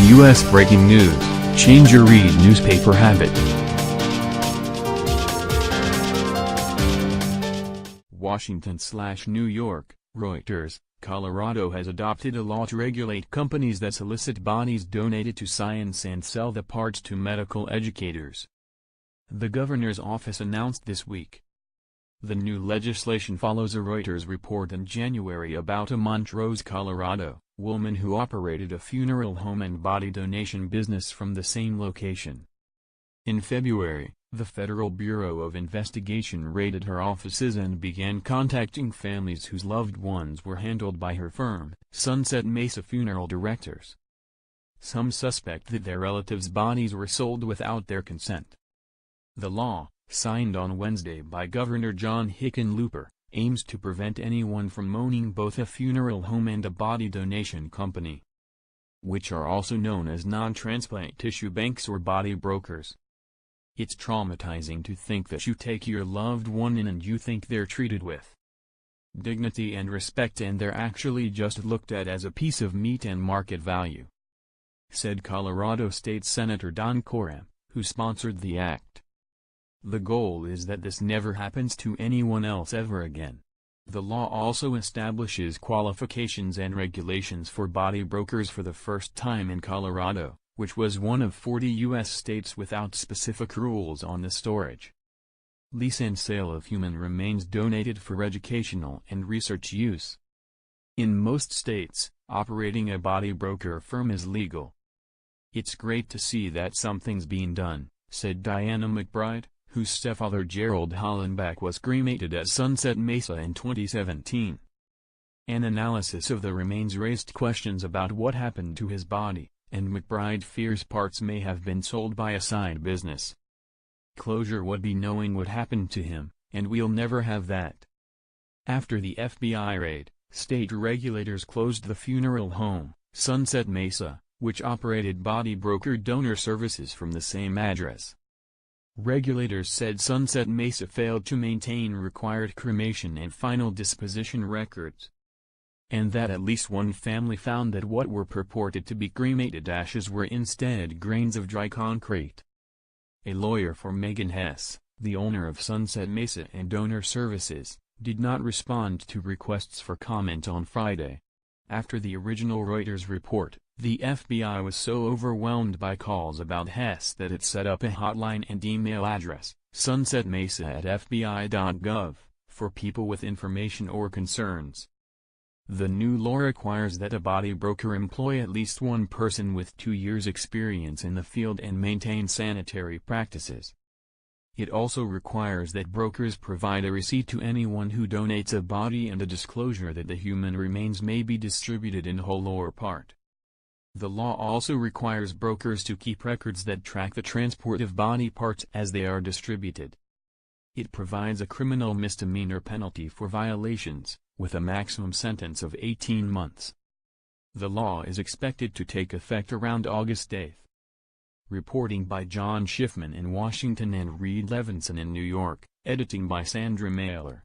U.S. breaking news, change your read newspaper habit. Washington/New York, Reuters, Colorado has adopted a law to regulate companies that solicit bodies donated to science and sell the parts to medical educators. The governor's office announced this week. The new legislation follows a Reuters report in January about a Montrose, Colorado, woman who operated a funeral home and body donation business from the same location. In February, the Federal Bureau of Investigation raided her offices and began contacting families whose loved ones were handled by her firm, Sunset Mesa Funeral Directors. Some suspect that their relatives' bodies were sold without their consent. The law, signed on Wednesday by Governor John Hickenlooper, aims to prevent anyone from owning both a funeral home and a body donation company, which are also known as non-transplant tissue banks or body brokers. It's traumatizing to think that you take your loved one in and you think they're treated with dignity and respect and they're actually just looked at as a piece of meat and market value, said Colorado State Senator Don Coram, who sponsored the act. The goal is that this never happens to anyone else ever again. The law also establishes qualifications and regulations for body brokers for the first time in Colorado, which was one of 40 U.S. states without specific rules on the storage, lease and sale of human remains donated for educational and research use. In most states, operating a body broker firm is legal. It's great to see that something's being done, said Diana McBride, whose stepfather Gerald Hollenback was cremated at Sunset Mesa in 2017. An analysis of the remains raised questions about what happened to his body, and McBride fears parts may have been sold by a side business. Closure would be knowing what happened to him, and we'll never have that. After the FBI raid, state regulators closed the funeral home, Sunset Mesa, which operated body broker donor services from the same address. Regulators said Sunset Mesa failed to maintain required cremation and final disposition records, and that at least one family found that what were purported to be cremated ashes were instead grains of dry concrete. A lawyer for Megan Hess, the owner of Sunset Mesa and Donor Services, did not respond to requests for comment on Friday. After the original Reuters report, the FBI was so overwhelmed by calls about Hess that it set up a hotline and email address, sunsetmesa@fbi.gov, for people with information or concerns. The new law requires that a body broker employ at least one person with 2 years' experience in the field and maintain sanitary practices. It also requires that brokers provide a receipt to anyone who donates a body and a disclosure that the human remains may be distributed in whole or part. The law also requires brokers to keep records that track the transport of body parts as they are distributed. It provides a criminal misdemeanor penalty for violations, with a maximum sentence of 18 months. The law is expected to take effect around August 8. Reporting by John Schiffman in Washington and Reed Levinson in New York, editing by Sandra Mailer.